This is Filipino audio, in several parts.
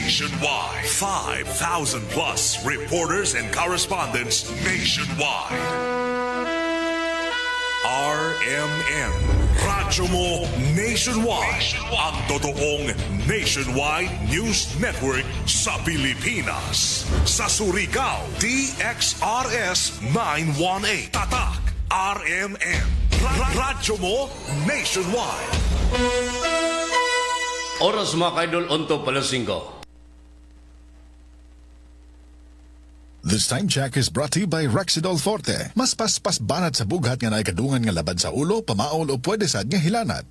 nationwide. 5,000 plus reporters and correspondents nationwide. RMN, Radyo Mo Nationwide. Ang totoong nationwide news network sa Pilipinas. Sa Surigao, DXRS 918. Tatak, RMN. Radyo Mo Nationwide. Oras mga kaidol, onto pala 5. This time check is brought to you by Rexidol Forte. Mas paspas banat sa bughat nga naikadungan nga laban sa ulo, pamaol o pwede sad nga hilanat.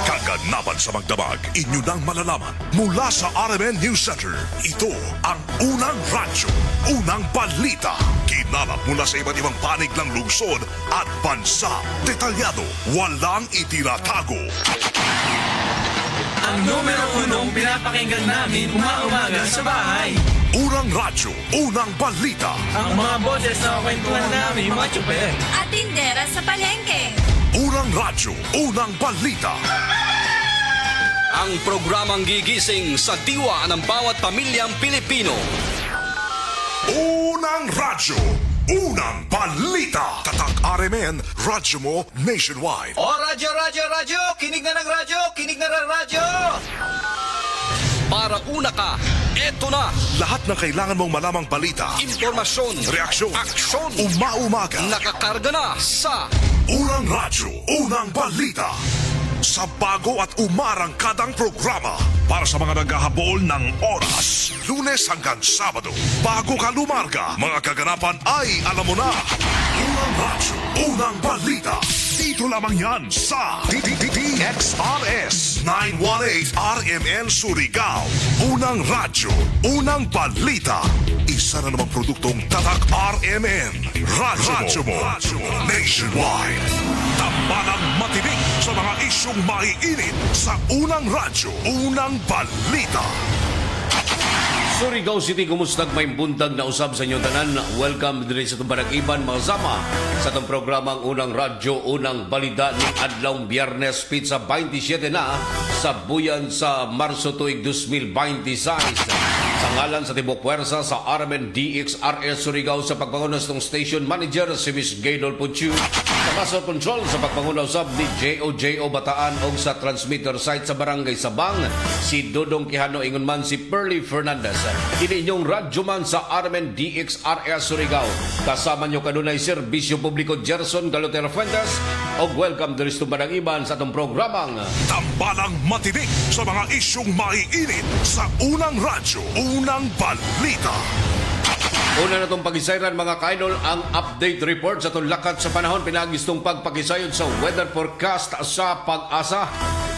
Kaganapan sa magdamag, inyo nang malalaman mula sa RMN News Center. Ito ang unang radyo, unang balita. Kinalap mula sa iba't ibang panig ng lungsod at bansa. Detalyado, walang itinatago. Ang numero unong pinapakinggan namin umaga sa bahay. Unang radyo, unang balita. Ang mga boses na kwentuhan namin, mga tsuper. At tindera sa palengke. Unang radyo, unang balita. Ang programang gigising sa diwa ng bawat pamilyang Pilipino. Unang radyo, unang balita. Tatak RMN, radyo mo nationwide. O radyo, kinig na ng radyo, kinig na ng radyo. Para una ka, eto na. Lahat ng kailangan mong malamang balita, Impormasyon, reaksyon, aksyon, umaumaga. nakakarga na sa Unang radyo, unang balita. Sa bago at umarangkadang programa para sa mga naghahabol ng oras. Lunes hanggang Sabado. Bago ka lumarga, mga kaganapan ay alam mo na. Unang radyo, unang balita. Dito lamang yan sa DXRS 918 RMN Surigao. Unang radyo, unang balita. Isa na namang produktong Tatak RMN. Radyo mo nationwide. Tambalang matinig sa mga isyong maiinit sa unang radyo, unang balita. Surigao City, kumusta may buntag na usab sa inyo tanan? Welcome din sa itong Barag-Iban, mga sama sa itong programang Unang Radyo, Unang Balita ni Adlawng Biyernes, Pizza 27 na sa buyan sa Marso tuig 2026. Sa ngalan sa Tibok Puwersa sa RMN DXRS Surigao sa pagpangunas ng Station Manager si Miss Gaydol Puchu, sa Master Control sa pagpangunaw sab ni J.O. Bataan o sa transmitter site sa Barangay Sabang si Dodong Quijano, ingon man si Pearly Fernandez. Kini inyong radyo man sa RMN DXRS Surigao. Kasama nyo kanunay Serbisyo Publiko Gerson Galotero Fuentes o welcome to Risto Barag-Iban sa itong programang Tambalang matinig sa mga isyong maiinit sa unang radyo, unang balita. Una na itong pag-isayran mga kaidol, ang update report sa itong lakat sa panahon. Pinagistong pagpakisayod sa weather forecast sa Pag-asa.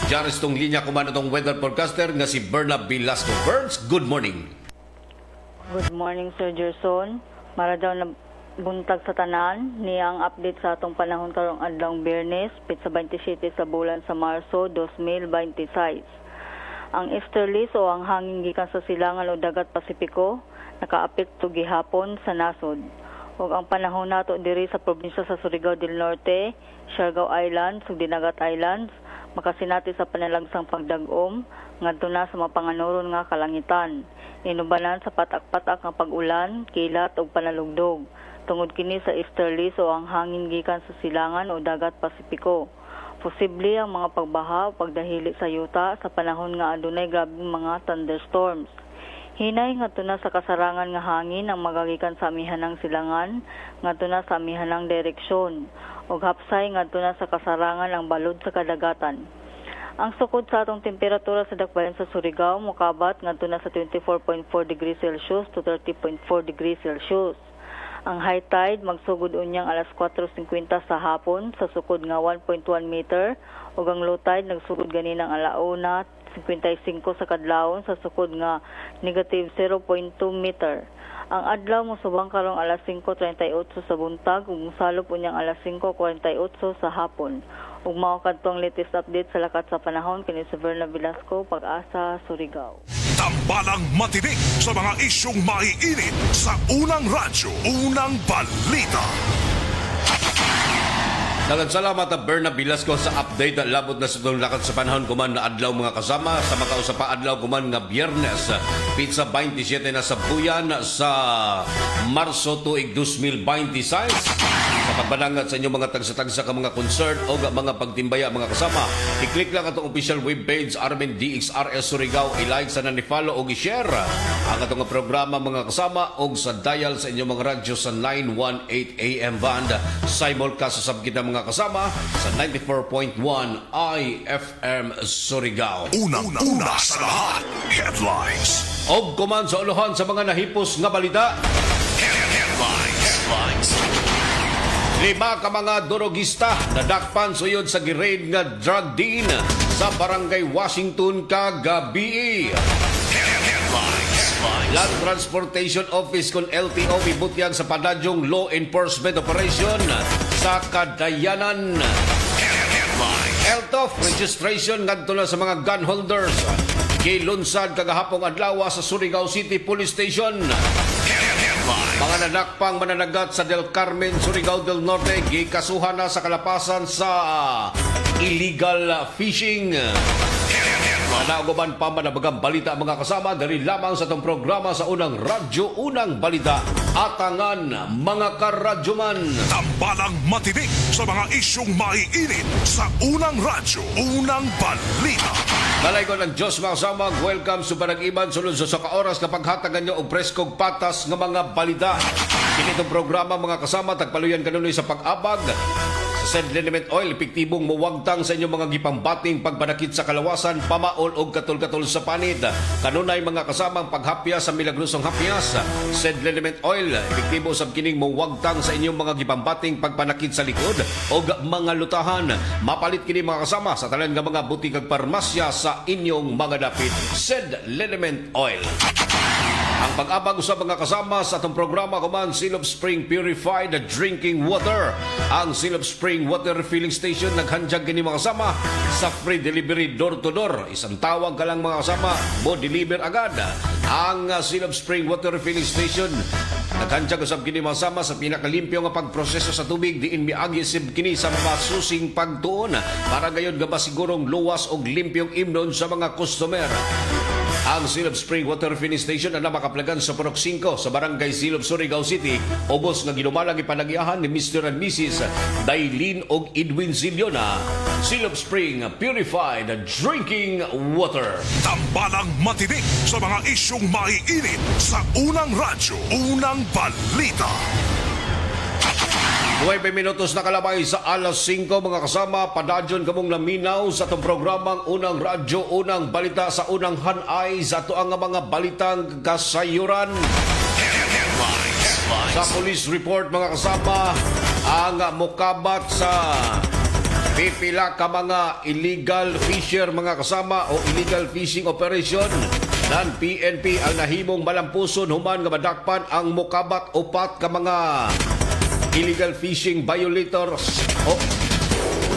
Diyan itong linya kumano itong weather forecaster nga si Berna Velasco. Berns, good morning. Good morning, Sir Gerson. Mara daw na buntag sa tanan niyang update sa atong panahon karong adlawng Biyernes, Pizza 27 sa bulan sa Marso 2026. Ang easterlies o ang hangin gikan sa silangan o dagat Pasipiko nakaapekto gihapon sa nasod. Ug ang panahon nato diri sa probinsya sa Surigao del Norte, Siargao Islands ug Dinagat Islands makasinati sa panalagsang pagdag-om ngadto na sa mapanganuron nga kalangitan. Inubanan sa patak-patak nga pag-ulan, kilat ug panalugdog. Tungod kini sa easterlies o ang hangin gikan sa silangan o dagat Pasipiko. Posible ang mga pagbaha o pagdahili sa yuta sa panahon nga adunay grabeng mga thunderstorms. Hinay ngadto na sa kasarangan nga hangin ang magagikan sa amihanang silangan ngadto na sa amihanang direksyon ug hapsay ngadto na sa kasarangan ang balod sa kadagatan. Ang sukod sa atong temperatura sa dakbayan sa Surigao mokabat ngadto na sa 24.4 degrees Celsius to 30.4 degrees Celsius. Ang high tide magsugod unyang alas 4:50 sa hapon sa sukod nga 1.1 meter ug ang low tide nagsugod ganinang alauna 55 sa kadlawon sa sukod nga negative 0.2 meter. Ang adlaw mosubang karong alas 5:38 sa buntag ug mosalop unyang alas 5:48 sa hapon. Ug mao kadtong latest update sa lakat sa panahon kini si Berna Velasco, Pag-asa, Surigao. Tambalang matinig sa mga isyong maiinit sa unang radyo, unang balita. Daghang salamat at Berna Velasco sa update na labot na sa tulakad sa panahon kuman na adlaw mga kasama sa makausapa adlaw kuman nga Biyernes pizza 27 na sa buyan sa Marso tuig 2026 sa pagbanangat sa inyong mga tagsa-tagsa ka mga concert o mga pagtimbaya mga kasama. I-click lang atong official webpage Armin DXRS Surigao, i-like sa nani-follow o i-share ang atong programa mga kasama o sa dial sa inyong mga radyo sa 918 AM band simulcast sa sabkita mga kasama sa 94.1 IFM Surigao. Unang-una sa lahat, headlines. Og kuman sa uluhan sa mga nahipos nga balita. Headlines. 5 ka mga dorogista nadakpan suyod sa giraid nga drug deal sa Barangay Washington kagabi. Land Transportation Office kon LTO mibutyag sa padadyong law enforcement operation sa Kadayanan. LTOF registration ngadto na sa mga gun holders kilunsad kagahapong adlaw sa Surigao City Police Station. Mga nadakpang mananagat sa Del Carmen, Surigao del Norte gikasuhan na sa kalapasan sa illegal fishing. Naugaban pa manabagang balita mga kasama dali lamang sa itong programa sa unang radyo, unang balita. Atangan mga karadyoman. Tambalang matinik sa mga isyong maiinit sa unang radyo, unang balita. Malay ko ng Diyos mga kasama, welcome sa Barang-Iban sulod sa kaoras kapag hatagan nyo og preskog patas ng mga balita. Kinitong programa mga kasama, tagpaluyan kanunoy sa pag-abag. Sa Said Liniment Oil, epektibong muwagtang sa inyong mga gipambating pagpanakit sa kalawasan, pamaol o katul-katul sa panid. Kanunay mga kasamang paghapya sa milagrosong hapyas. Said Liniment Oil, epektibo sa kining muwagtang sa inyong mga gipambating pagpanakit sa likod o mga lutahan. Mapalit kini mga kasama sa talan nga mga butikag parmasya sa inyong mga dapit. Said Liniment Oil. Ang pag-abag sa mga kasama sa atong programa kuman Silop Spring Purified Drinking Water. Ang Silop Spring Water Refilling Station naghandyag kini mga kasama sa free delivery door to door. Isang tawag ka lang mga kasama, mo deliver agad. Ang Silop Spring Water Refilling Station naghandyag usab kini mga kasama sa pinakalimpyo nga pagproseso sa tubig diin miagi sib kini sa masusing pagtuon para gayon gaba sigurong luwas og limpyong imnon sa mga customer. Ang Silop Spring Water Refilling Station na makaplagan sa Purok 5 sa Barangay Silop, Surigao City. Ubos nga ginumalang ipanagyahan ni Mr. and Mrs. Dailin og Edwin Ziliona. Silop Spring Purified Drinking Water. Tambalang matinik sa mga isyong maiinit sa unang radyo, unang balita. 9 minutos na kalabay sa alas 5 mga kasama, padadyon kamong naminaw sa itong programang unang radyo, unang balita sa unang hanay sa ito ang mga balitang kasayuran. Sa police report mga kasama, ang mukabat sa pipila ka mga illegal fisher mga kasama o illegal fishing operation ng PNP ang nahimong malampuson human nga madakpan ang mukabat upat ka mga illegal fishing violators o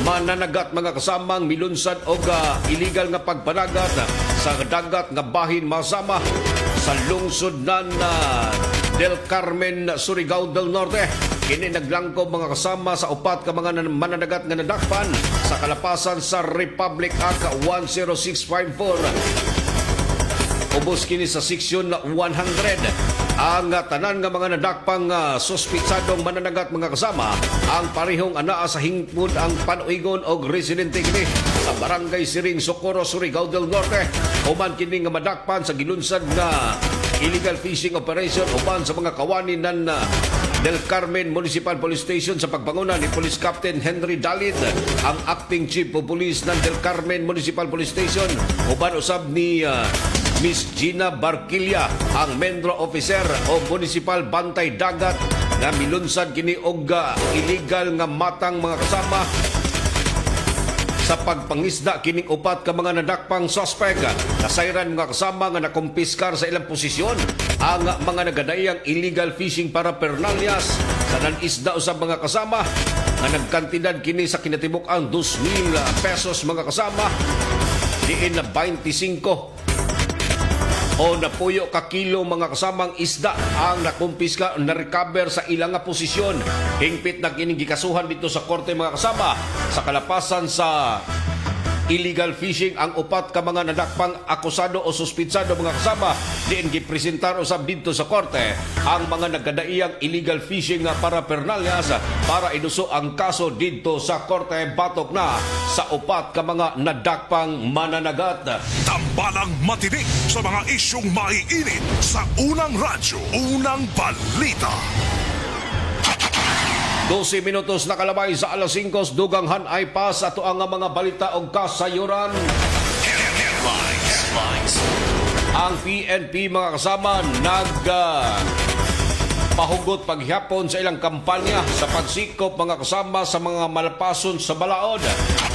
mananagat mga kasamang milunsad o illegal nga pagpanagat sa dagat nga bahin masama sa lungsod ng Del Carmen, Surigao del Norte. Kini naglangkob mga kasama sa upat ka mga mananagat nga nadakpan sa kalapasan sa Republic Act 10654. Ubos kini sa seksyon 100. Ang tanan nga mga nadakpang suspitsadong mananagat mga kasama ang parehong anaa sa hingpod ang panuigon og residente kini sa Barangay Siring, Socorro, Surigao del Norte. Human kini nga madakpan sa gilunsad nga illegal fishing operation uban sa mga kawani ng Del Carmen Municipal Police Station sa pagpanguna ni Police Captain Henry Dalit, ang acting chief of police ng Del Carmen Municipal Police Station, uban usab ni Miss Gina Barquilla, ang Mendro Officer o Municipal Bantay Dagat na milunsad kini og illegal nga matang mga kasama sa pagpangisda kining upat ka mga nadakpang suspect. Nasayran mga kasama nga nakumpiskar sa ilang posisyon ang mga nagadayang illegal fishing paraphernalias sa nanisda usab mga kasama nga nagkantidad kini sa kinatibuk ang 2,000 pesos mga kasama diin na 25 o napuyo ka kilo mga kasamang isda ang nakumpiska na recover sa ilang nga posisyon. Hingpit na kining gikasuhan dito sa korte mga kasama sa kalapasan sa illegal fishing ang upat ka mga nadakpang akusado o suspitsado mga kasama diin gipresentar usab dito sa korte ang mga nagkadaiyang illegal fishing nga parapernalyas para inuso ang kaso dito sa korte batok na sa upat ka mga nadakpang mananagat. Tambalang matinik sa mga isyong maiinit sa unang radyo, unang balita. 12 minutos nakalabay sa alas 5 dugang hanay pa sa tuang nga mga balita o kasayuran. Ang PNP mga kasama pahugot paghapon sa ilang kampanya sa pagsikop mga kasama sa mga malapason sa balaod.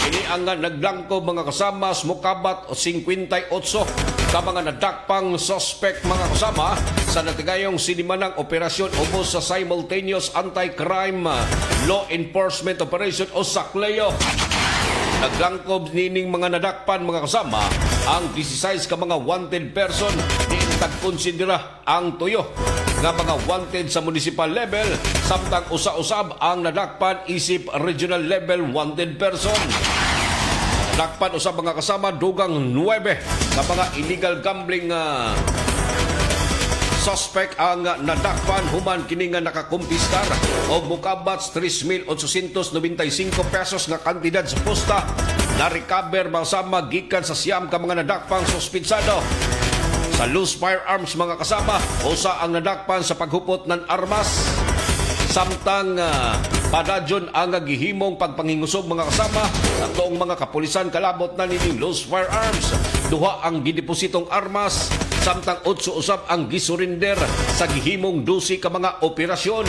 Ini ang naglangko mga kasama mukabat 58 ka mga nadakpang suspect mga kasama sa natigayong sinimanang operasyon ubos sa simultaneous anti-crime law enforcement operation o SACLEO. Naglangkob nining mga nadakpan mga kasama ang 16 ka mga wanted person diin tagkonsidera ang tuyo nga mga wanted sa municipal level samtang usa-usab ang nadakpan isip regional level wanted person. Nadakpan usab mga kasama dugang 9 ka mga illegal gambling suspect ang nadakpan human kini nga nakakumpiskar og mukabats 3,895 pesos nga kantidad sa posta na recover masama gikan sa siyam ka mga nadakpang suspitsado. Sa loose firearms mga kasama, usa ang nadakpan sa paghupot ng armas samtang padadyon ang gihimong pagpangingusog mga kasama sa toong mga kapulisan kalabot na nining loose firearms. Duha ang gidepositong armas samtang 8 usab ang gisurrender sa gihimong 12 ka mga operasyon.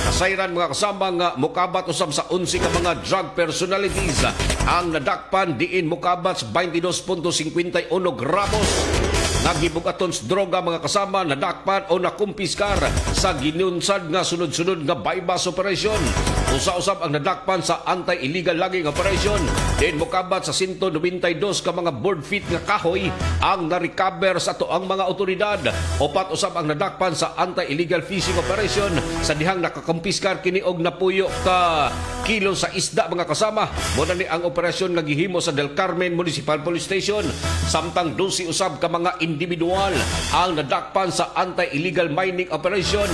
Kasayran mga kasama nga mukabat usab sa 11 ka mga drug personalities ang nadakpan diin mukabat 22.51 gramos nagibugaton sa droga mga kasama nadakpan o nakumpiskar sa ginunsad nga sunod-sunod nga bypass operation. Usa-usab ang nadakpan sa anti-illegal logging operation. Din mukabat sa 192 ka mga board feet nga kahoy ang na-recover sa toang mga otoridad. Opat usab ang nadakpan sa anti-illegal fishing operation sa dihang nakakumpiskar kini og napuyo ka kilo sa isda mga kasama. Muna ni ang operasyon nga gihimo sa Del Carmen Municipal Police Station. Samtang 12 usab ka mga individual ang nadakpan sa anti-illegal mining operation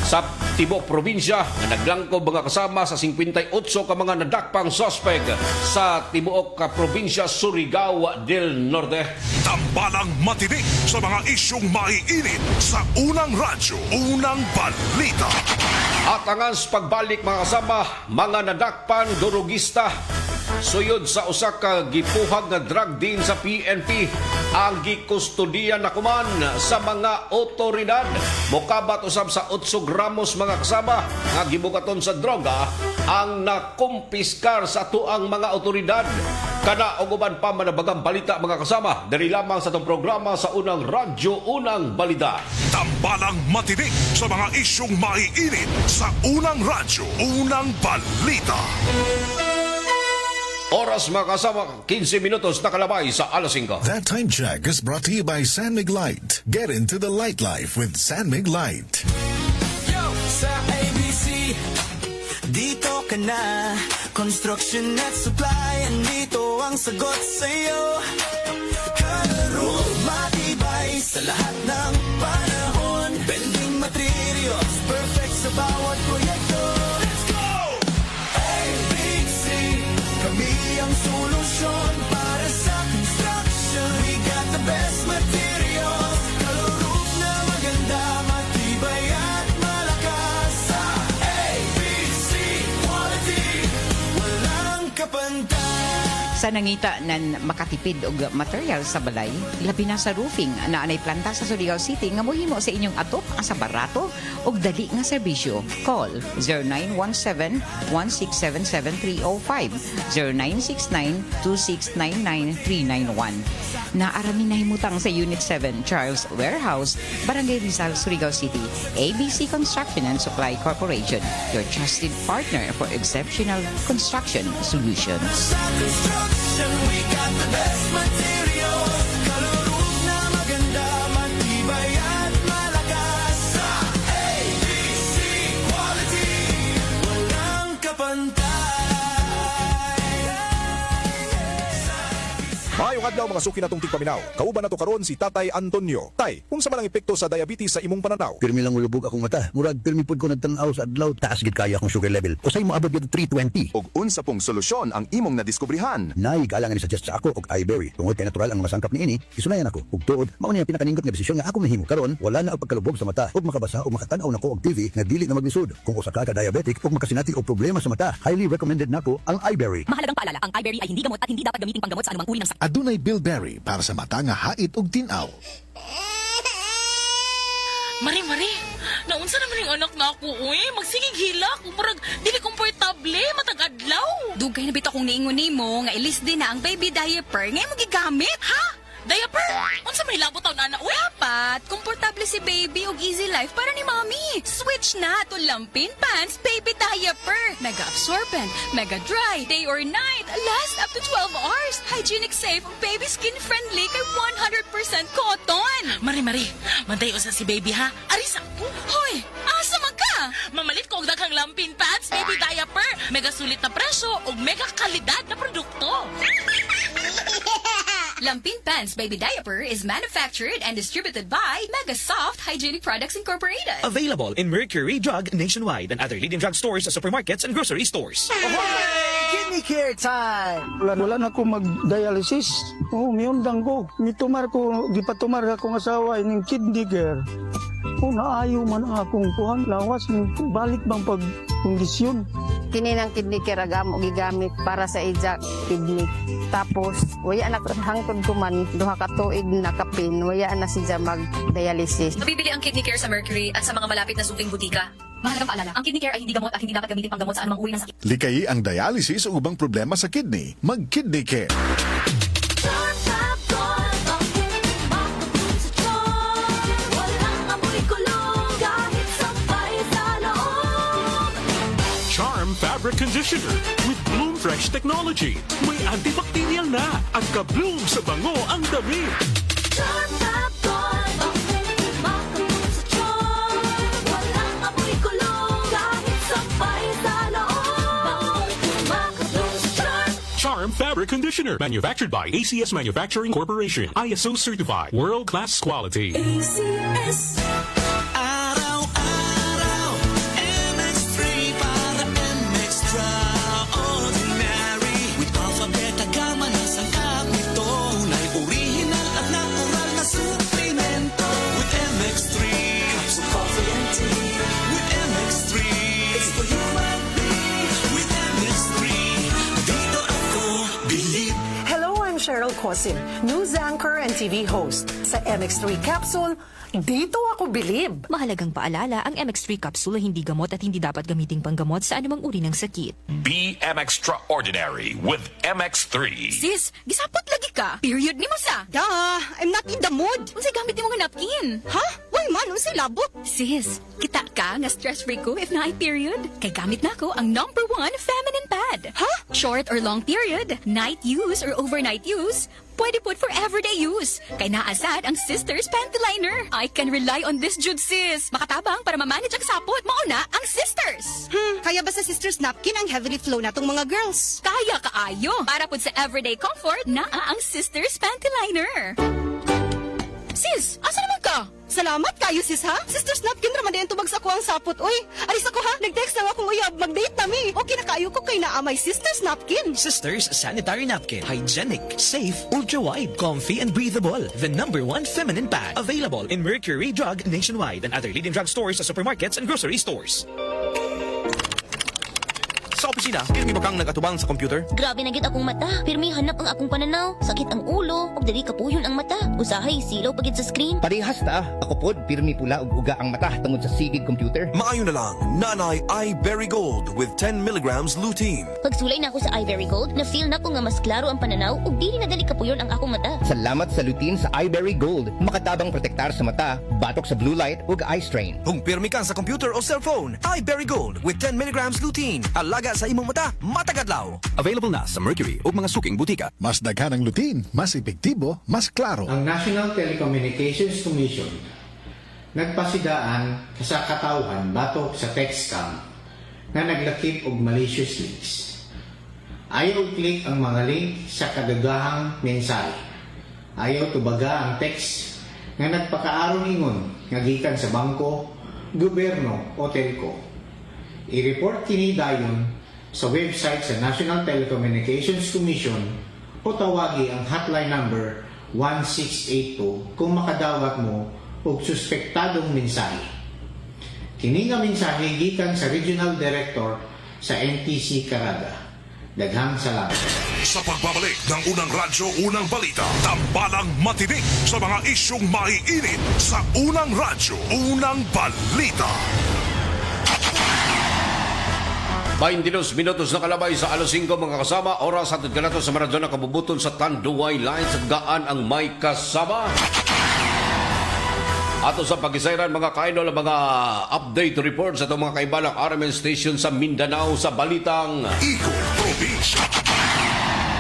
sa tibok probinsya na naglangkob mga kasama sa 58 ka mga nadakpang suspect sa tibuok ka probinsya Surigao del Norte. Tambalang matinik sa mga isyong maiinit sa unang radyo, unang balita. At ang pagbalik mga kasama, mga nadakpan durugista suyod sa usa ka gipuhag nga drug din sa PNP ang gikustudiya na kuman sa mga otoridad. Mokabat usab sa 8 gramos mga kasama nga gibugaton sa droga ang nakumpiskar sa tuang mga otoridad. Kana og uban pa manabagang balita mga kasama diri lamang sa tong programa sa unang radyo, unang balita. Tambalang matinik sa mga isyong maiinit sa unang radyo, unang balita. Oras mga kasama, 15 minutos nakalabay sa alas 5. That time check is brought to you by San Mig Light. Get into the light life with San Mig Light. Yo! Sa ABC, dito ka na. Construction at supply, andito ang sagot sa'yo. Kalaro, matibay sa lahat ng panahon. Building materials, perfect sa bawat proyekto. Let's go! ABC, kami ang solusyon para sa construction. We got the best materials. Kalaro na maganda, matibay at malakas. Sa ABC quality, walang kapantay. Sa nangita nan makatipid og material sa balay, labi na sa roofing na anay planta sa Surigao City nga mohimo sa inyong atop sa barato og dali nga serbisyo. Call 0917-1677305, 0969-2699-391. Naarami na himutang sa Unit 7, Charles Warehouse, Barangay Rizal, Surigao City. ABC Construction and Supply Corporation, your trusted partner for exceptional construction solutions. Sa construction, we got the best materials. Kalaro na maganda, matibay Maayong adlaw mga suki natong tigpaminaw. Kauban nato karon si Tatay Antonio. Tay, kung sa malang epekto sa diabetes sa imong pananaw? Pirmi lang ulubog akong mata. Murag pirmi pud ko nagtanaw sa adlaw, taas gid kaya akong sugar level. Usay mo abot gid 320. Og unsa pong solusyon ang imong nadiskubrihan? Nay galangan ni suggest sa ako og iBerry. Tungod kay natural ang mga sangkap niini, isunayan ako. Ug tuod, mao ni ang pinakaningkot nga desisyon nga ako mahimo. Karon wala na og pagkalubog sa mata. Ug makabasa o makatan-aw nako og TV nga dili na maglisod. Kung usa ka diabetic ug makasinati og problema sa mata, highly recommended nako ang iBerry. Mahalagang paalala, ang iBerry ay hindi gamot at hindi dapat gamitin panggamot sa anumang uri ng sakit. Adunay bilberry para sa mata nga hait ug tinaw. Mari, naunsa naman yung anak na ako, uy. Magsigig hilak. Murag, dili komportable, matag-adlaw. Dugay na bitaw kong niingon nimo nga ilis din na ang baby diaper ngay magigamit. Ha? Diaper? Unsa may labot taon na, uy? Dapat, komportable si baby ug easy life para ni mommy. Switch na to Lampin Pants Baby Diaper. Mega absorbent, mega dry, day or night, last up to 12 hours. Hygienic safe, ug baby skin friendly kay 100% cotton. Mari, manday usa si baby, ha? Aris ako. Hoy, asa man ka? Mamalit ko og daghang Lampin Pants Baby Diaper. Mega sulit na presyo ug mega kalidad na produkto. Lampin Pants Baby Diaper is manufactured and distributed by Mega Soft Hygienic Products Incorporated. Available in Mercury Drug nationwide and other leading drug stores, supermarkets, and grocery stores. Kidney care time! Wala na ko mag-dialysis. May undang ko. Mitumar ko, gipatumar akong asawa ining kidney care. Naayo man akong kuhan. Lawas, balik bang pag-kondisyon. Kini ng kidney care agam o gigamit para sa ija kidney. Tapos, waya na hangtod ko man, duha ka tuig na kapin, waya na siya mag-dialysis. Mabibili ang Kidney Care sa Mercury at sa mga malapit na suking butika. Mahalagang paalala, ang Kidney Care ay hindi gamot at hindi dapat gamitin panggamot sa anumang uri ng sakit. Likayi ang dialysis o ubang problema sa kidney. Mag-Kidney Care. Charm Fabric Conditioner with Bloom Fresh Technology. May antibacterial na at ka-bloom sa bango ang damit. Charm Fabric, makabloom sa charm. Walang amoy kulong kahit sampay sa loob. Makabloom sa charm. Charm Fabric Conditioner. Manufactured by ACS Manufacturing Corporation. ISO certified. World-class quality. ACS. Cheryl Cosim, news anchor and TV host. Sa MX3 Capsule, dito ako bilib. Mahalagang paalala, ang MX3 capsule ay hindi gamot at hindi dapat gamiting panggamot sa anumang uri ng sakit. Be extraordinary with MX3. Sis, gisapot lagi ka. Period ni mo sa. Duh, I'm not in the mood. Unsay gamit ni mo nga napkin? Ha? Why man, unsay labot? Sis, kita ka nga stress-free ko if na period. Kay gamit na ko ang #1 feminine pad. Ha? Short or long period, night use or overnight use, pwede put for everyday use. Kay naasad ang Sisters Panty Liner. I can rely on this jud, sis. Makatabang para ma-manage ang sapot. Mauna ang Sisters. Kaya ba sa Sisters napkin ang heavily flow natong mga girls? Kaya kaayo. Para pud sa everyday comfort, naa ang Sisters Panty Liner. Sis, asa naman ka? Salamat kayo, sis, ha? Sisters napkin raman din tubag sa ko ang sapot. Uy, aris ako, ha? Nag-text lang akong uyab. Mag-date na mi. Okay na kayo ko kay naamay Sisters napkin. Sisters Sanitary Napkin. Hygienic, safe, ultra-wide, comfy, and breathable. The #1 feminine pad. Available in Mercury Drug nationwide and other leading drug stores, supermarkets, and grocery stores. Sa opisina, pirmi mo kang nagatubang sa computer? Grabe na gid akong mata. Pirmi hanap ang akong pananaw. Sakit ang ulo, ug dili kapuyon ang mata. Usahay silaw pagid sa screen. Parehas ta. Ako pod pirmi pula ug uga ang mata tungod sa sigig computer. Maayo na lang, Nanay iBerry Gold with 10 milligrams lutein. Pagsulay na ako sa iBerry Gold, na-feel na ko nga mas klaro ang pananaw ug dili na dali kapuyon ang akong mata. Salamat sa lutein sa iBerry Gold. Makatabang protektar sa mata, batok sa blue light ug eye strain. Kung pirmi ka sa computer o cellphone, iBerry Gold with 10 milligrams lutein. Alaga sa imong mata, matagadlaw. Available na sa Mercury o mga suking butika. Mas daghan ang lutein, mas epektibo, mas klaro. Ang National Telecommunications Commission nagpasidaan sa katawhan batok sa text scam na naglakip og malicious links. Ayaw i-click ang mga link sa kadagahang mensahe. Ayaw tubaga ang text nga nagpakaaron ingon nga gikan sa bangko, gobyerno o telco. I-report kini dayon sa website sa National Telecommunications Commission o tawagi ang hotline number 1682 kung makadawat mo og suspektadong mensahe. Kini nga mensahe gikan sa Regional Director sa NTC Caraga. Daghang salamat. Sa pagbabalik ng Unang Radyo, Unang Balita, tambalang matinik sa mga isyong maiinit sa Unang Radyo, Unang Balita. 22 minutos na kalabay sa alas 5 mga kasama. Oras at ganato sa maradyo na kabubuton sa Tanduay Lines at gaan ang may kasama. Ato sa pag-isayran mga kaidol, mga update reports sa itong mga kaibalang RMN station sa Mindanao sa balitang Iko Provincia.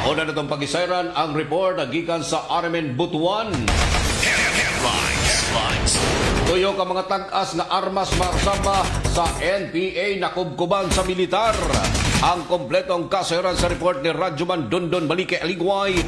Una na itong pag-isayran ang report na gikan sa RMN Butuan. Headlines. Tuyo ka mga tag-as na armas mga kasama sa NPA na kubkuban sa militar. Ang kompletong kasayran sa report ni Radyoman Dondon Malike Aligway,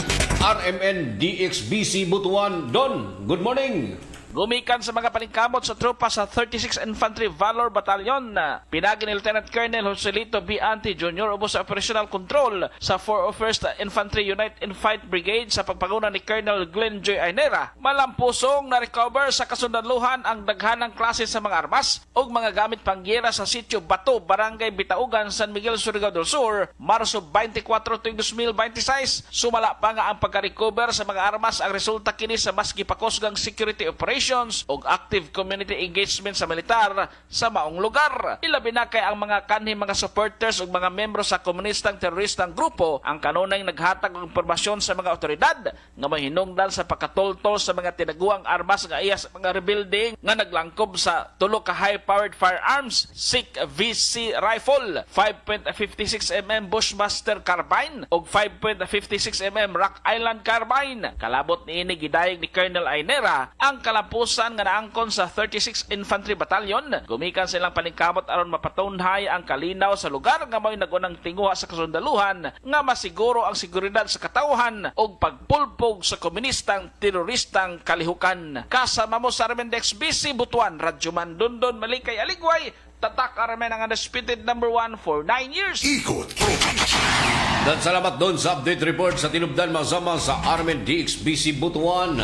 RMN DXBC Butuan. Don, good morning. Gumikan sa mga paningkamot sa tropa sa 36 Infantry Valor Battalion na pinagi ni Lieutenant Colonel Joselito B. Ante Jr. ubos sa operational control sa 401st Infantry Unite in Fight Brigade sa pagpanguna ni Colonel Glenn J. Ainera. Malampusong na-recover sa kasundaluhan ang daghanang klase sa mga armas o mga gamit pangyera sa sitio Bato, Barangay Bitaugan, San Miguel, Surigao del Sur, Marso 24, 2026. Sumala pa nga ang pagka-recover sa mga armas ang resulta kini sa mas gipakosgang security operation o active community engagement sa militar sa maong lugar. Ilabi na kay ang mga kanhing mga supporters o mga membro sa komunistang teroristang grupo ang kanunay naghatag ng impormasyon sa mga otoridad nga may hinungdan sa pagkatoltol sa mga tinaguang armas nga iya sa mga rebuilding nga naglangkob sa tulo ka high-powered firearms, SIG VC rifle, 5.56mm Bushmaster carbine o 5.56mm Rock Island carbine. Kalabot niini gidayeg ni Colonel Ainera ang pusan nga naangkon sa 36 Infantry Battalion. Gumikan silang paningkamot aron mapatunhay ang kalinaw sa lugar nga may nagunang tinguha sa kasundaluhan nga masiguro ang seguridad sa katawhan o pagpulpog sa komunistang teroristang kalihukan. Kasama mo sa RMN DXBC Butuan, Radyoman Dondon Malikay Aligway, tatak RMN ang undisputed number 1 for 9 years. Ikot Dan salamat doon sa update report sa tinubdan masama sa RMN DXBC Butuan.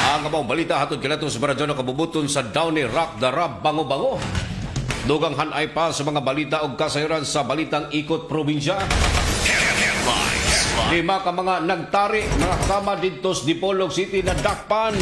Ang abang balita hatod kilato sa baradyo na kabubuton sa Downy Rock Darab Bango-Bango. Dugang hanay pa sa mga balita o kasayran sa balitang Ikot Probinsya. Lima ka mga nagtari mga kasama dito sa Dipolog City na dakpan.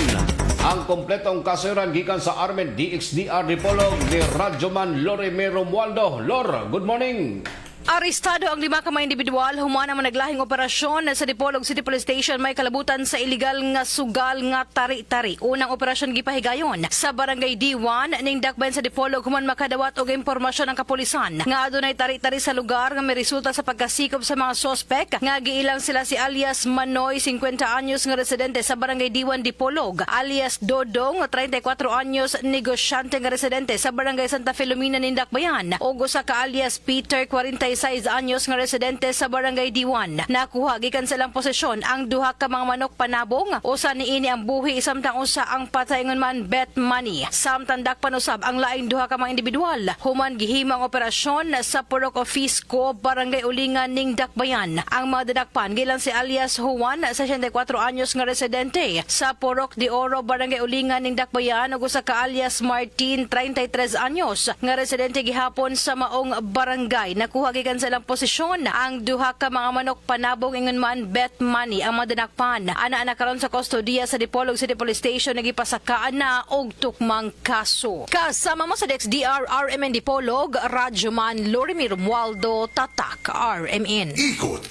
Ang kompletong kasayran gikan sa RMN DXDR Dipolog ni Radyoman Lorime Romualdo. Lor, good morning. Arestado ang 5 ka mga individual humana man naglahing operasyon sa Dipolog City Police Station may kalabutan sa illegal nga sugal nga tari-tari. Unang operasyon gipahigayon sa Barangay D1 ning dakbayan sa Dipolog human makadawat og impormasyon ang kapulisan nga adunay tari-tari sa lugar nga may resulta sa pagkasikop sa mga sospek nga giilang sila si alias Manoy 50 anyos nga residente sa Barangay D1 Dipolog, alias Dodong 34 anyos negosyante nga residente sa Barangay Santa Filomena ning dakbayan ug usa ka alias Peter 46 anyos nga residente sa Barangay D1. Nakuha gikan sa ilang posisyon ang duha ka mga manok panabong. Usa niini ang buhi samtang usa ang patayngon man bet money. Samtang dakpan usab ang laing duha ka mga individual. Human gihimang operasyon sa Purok Ofisco, Barangay Ulingan ning Dakbayan. Ang mga dadakpan gilang si alias Juan 64 anyos nga residente sa Purok de Oro, Barangay Ulingan ning Dakbayan ug usa ka alias Martin 33 anyos nga residente gihapon sa maong barangay. Nakuha gikan sa ilang posisyon ang duha ka mga manok panabong ingon man bet money ang madanakpan. Ana karon sa kustodiya sa Dipolog City Police Station nagipasakaan na og tukmang kaso. Kasama mo sa DXDR RMN Dipolog, Radyoman Lorime Romualdo, tatak RMN. Ikot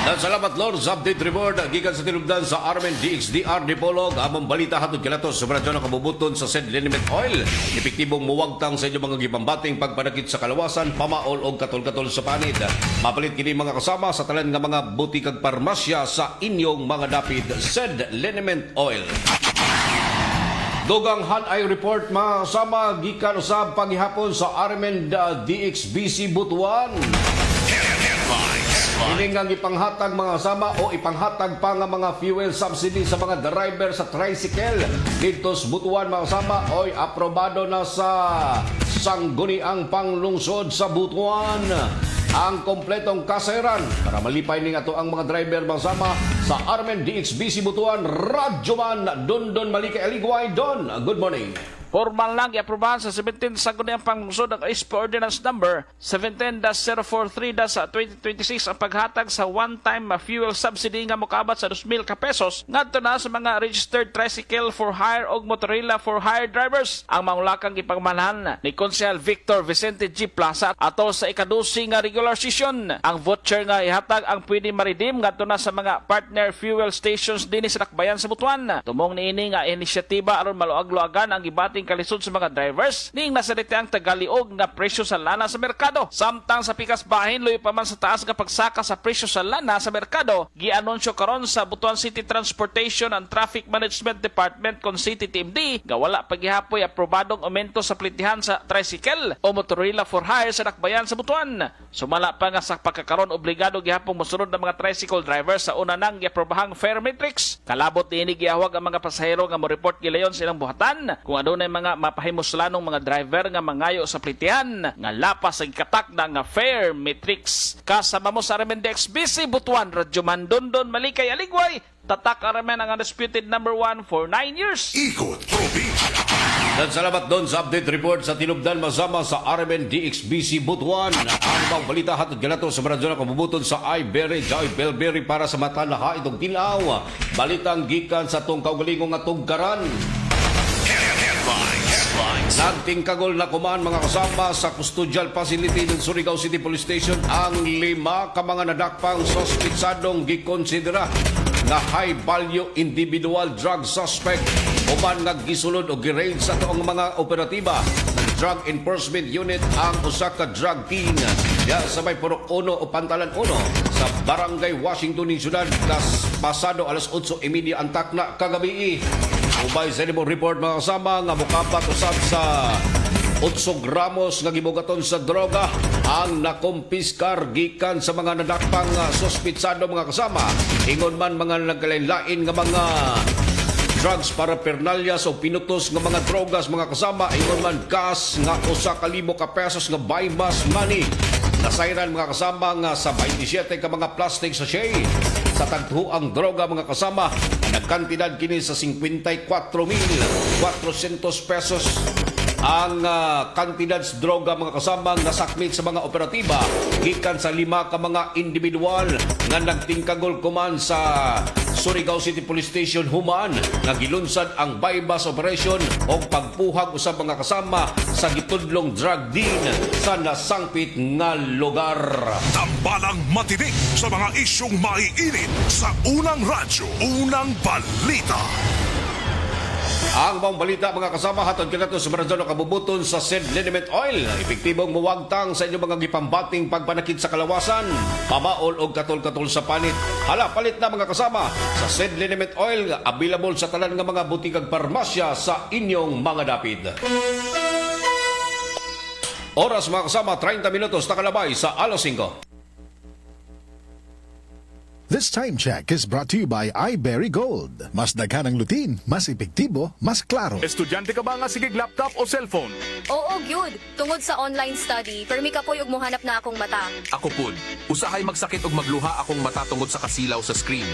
Dan salamat Lord sa update report gikan sa tinubdan sa RMN DXDR Dipolog. Among balita hatod kilatos sa baradyo na kabubuton sa said liniment oil. Epektibong muwagtang sa inyong mga gipambating pagpanakit sa kalawasan, pamaol o katol-katol sa panid. Mapalit kini mga kasama sa talan nga mga butik ag parmasya sa inyong mga dapit said liniment oil. Dugang hanay report masama gikan usab paghihapon sa RMN DXBC Butuan. Kini nga ipanghatag mga kasama o ipanghatag pa nga mga fuel subsidy sa mga driver sa tricycle dito sa Butuan mga kasama oy aprobado na sa sangguniang panglungsod sa Butuan ang kompletong kasayran para malipay ning ato ang mga driver mga kasama sa Armen DXBC Butuan Radyoman Dondon Malika Eligway Don. Good morning. Formal lang i-aprobahan sa 17 sangguniang panglungsod ng ISP Ordinance Number 17-043-2026 ang paghatag sa one-time fuel subsidy nga mokabat sa 2,000 ka pesos ngadto na sa mga registered tricycle for hire o motorila for hire drivers. Ang maulakang ipagmanahan ni Konsehal Victor Vicente G. Plaza atol sa ikadusi nga regular session. Ang voucher nga ihatag ang pwede ma-redeem ngadto na sa mga partner fuel stations dinhi sa Dakbayan sa Butuan. Tumong niini nga inisyatiba aron maluag-luagan ang gibating kalisod sa mga drivers ning nasalita ang tagaliog nga presyo sa lana sa merkado. Samtang sa pikas bahin luy pa man sa taas nga pagsaka sa presyo sa lana sa merkado, gianunsyo karon sa Butuan City Transportation and Traffic Management Department kon City TMD nga wala pagihapoy aprobadong aumento sa plitihan sa tricycle o motorila for hire sa Dakbayan sa Butuan. Sumala pa nga sa pagkakaron obligado gihapong mosunod ng mga tricycle drivers sa una nang giaprobahang fare matrix. Kalabot niini giahwag ang mga pasahero nga mo report gilayon silang buhatan kung adunay mga mapahimuslanong mga driver nga mangayo sa plitihan nga lapas sa katak na nga fare matrix. Kasama mo sa Armen DXBC Butuan Radyoman Dondon Malikay Aligway tatak Armen ang undisputed number 1 for 9 years. Ikot Probinsya. Dan salamat doon sa update report sa tinubdan masama sa Armen DXBC Butuan. Ang bang balita hatod ganato sa Maradona kabubuton sa Ibery Joy Belberry para sa mata laha itong tilaw. Balitang gikan sa tong kaugalingong nga tugkaran. Nagtingkagol na kumaan mga kasama sa custodial facility ng Surigao City Police Station ang 5 ka mga nadakpang sospitsadong gikonsidera na high value individual drug suspect uman nga gisulod o giraid sa toong mga operatiba ng Drug Enforcement Unit ang usa ka drug teen ya sa may Purok 1 o Pantalan 1 sa Barangay Washington ng Siyudad pasado alas 8:30 ang takna kagabi. Ubay sa libong report mga kasama nga mukapat usab sa 8 gramos nga gibugaton sa droga ang nakumpiskar gikan sa mga nadakpang sospitsado mga kasama. Ingon man mga nagkalain-lain nga mga drugs paraphernalias o pinutos nga mga drogas mga kasama. Ingon man cash nga 1,000 ka pesos nga buy mass money. Nasayran mga kasama nga sa 27 ka mga plastic sachet sa tagtuang droga mga kasama. Nagkantidad kini sa 54,400 pesos ang kantidad sa droga mga kasama nasakmit sa mga operatiba gikan sa 5 ka mga individual nga nagtingkagol kuman sa Surigao City Police Station human nga gilunsad ang bypass operation o pagpuhag usab mga kasama sa gitudlong drug din sa nasangpit nga lugar. Tambalang matinik sa mga isyong maiinit sa unang radyo, unang balita. Ang mga balita mga kasama hatod kanato sa Maradona kabubuton sa St. Liniment Oil. Epektibong muwagtang sa inyong mga gipambating pagpanakit sa kalawasan, pamaol o katol-katol sa panit. Hala, palit na mga kasama sa St. Liniment Oil. Available sa tanan nga mga butikag parmasya sa inyong mga dapit. Oras mga kasama, 30 minutos na kalabay sa alas 5. This time check is brought to you by iBerry Gold. Mas daghan ang lutin, mas epektibo, mas klaro. Estudyante ka ba nga sigig laptop o cellphone? Oo, gyud. Tungod sa online study, permi ka po yung muhanap na akong mata. Ako pud, usahay magsakit og magluha akong mata tungod sa kasilaw sa screen.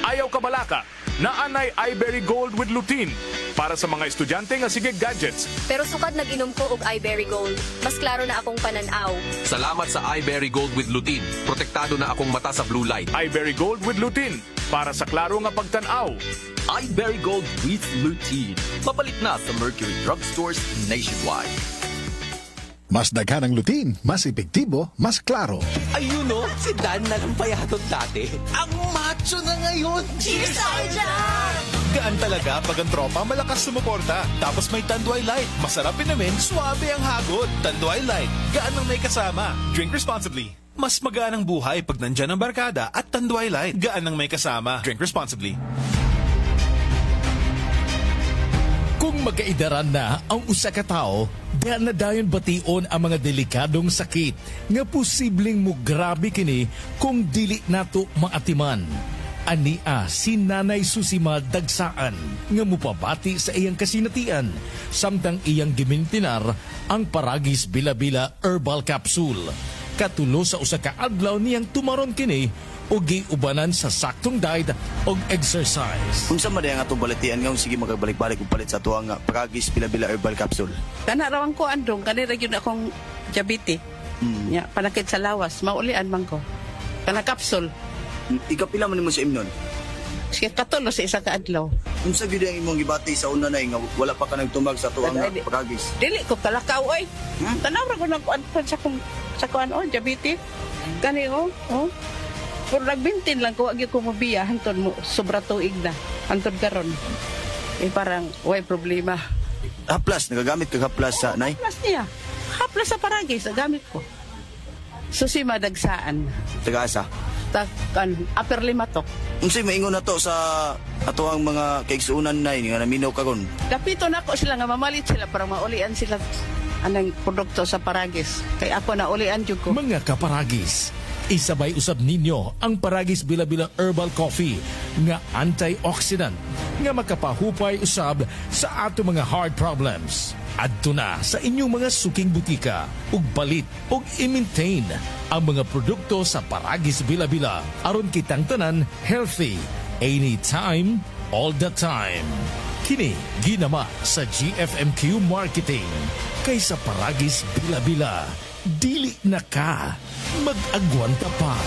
Ayaw ka balaka, naanay iBerry Gold with lutein para sa mga estudyante nga sigig gadgets. Pero sukad nag-inom ko og iBerry Gold. Mas klaro na akong pananaw. Salamat sa iBerry Gold with lutein. Protektado na akong mata sa blue light. iBerry Gold with lutein para sa klaro nga pagtanaw. iBerry Gold with lutein. Mapalit na sa Mercury Drugstores nationwide. Mas daghan ang lutin, mas epektibo, mas klaro. Ayun o, si Dan na lang payatot dati. Ang macho na ngayon. Cheers tayo dyan! Gaan talaga pag ang tropa malakas sumuporta. Tapos may Tanduay Light. Masarap namin, suabe ang hagod. Tanduay Light, gaan ang may kasama. Drink responsibly. Mas magaan ang buhay pag nandyan ang barkada at Tanduay Light. Gaan ang may kasama. Drink responsibly. Kung magkaidaran na ang usa ka tawo, diha na dayon bation ang mga delikadong sakit nga posibleng mo grabe kini kung dili nato maatiman. Ania si Nanay Susima Dagsaan nga mupabati sa iyang kasinatian samtang iyang gimintinar ang Paragis Bila-Bila Herbal Capsule. Katulo sa usa ka adlaw niyang tumaron kini o giubanan sa saktong diet o exercise. Unsa man ang atong balitian nga sige magabalik-balik og palit sa tuang Paragis Bila-Bila Herbal Capsule. Kana rawan ko andong kanira gyud akong diabetes. Ya, panakit sa lawas, maulian man ko. Kana capsule. Ikapila man nimo sa imnon? Sige, katulo sa isa ka adlaw. Unsa gyud ang imong gibati sa una na nga wala pa ka nagtumag sa tuang Paragis? Dili ko kalakaw oy. Tanaw ra ko nagkuan sa kuan diabetes. Kani oh. Pero nagbintin lang ko, wag ko mabiya, hantod mo, sobra tuig na, hantod karon. Parang, way problema. Haplas, nagagamit ka haplas sa nay? Haplas niya. Haplas sa Paragis, gamit ko. Susima Dagsaan. Taga-asa? Upper Limatok. Unsay maingon na to sa ato ang mga kaigsuunan nay nga naminaw karon? Kapito na ako sila nga mamalit sila para maulian sila anang produkto sa Paragis. Kaya ako na ulian jud ko. Mga kaparagis, isabay usab ninyo ang Paragis Bila-Bila Herbal Coffee nga antioxidant nga makapahupay usab sa ato mga heart problems. Adto na sa inyong mga suking butika ug balit ug i-maintain ang mga produkto sa Paragis Bila-Bila aron kitang tanan healthy anytime, all the time. Kini ginama sa GFMQ Marketing kaysa Paragis Bila-Bila. Dili na ka mag-agwanta pa.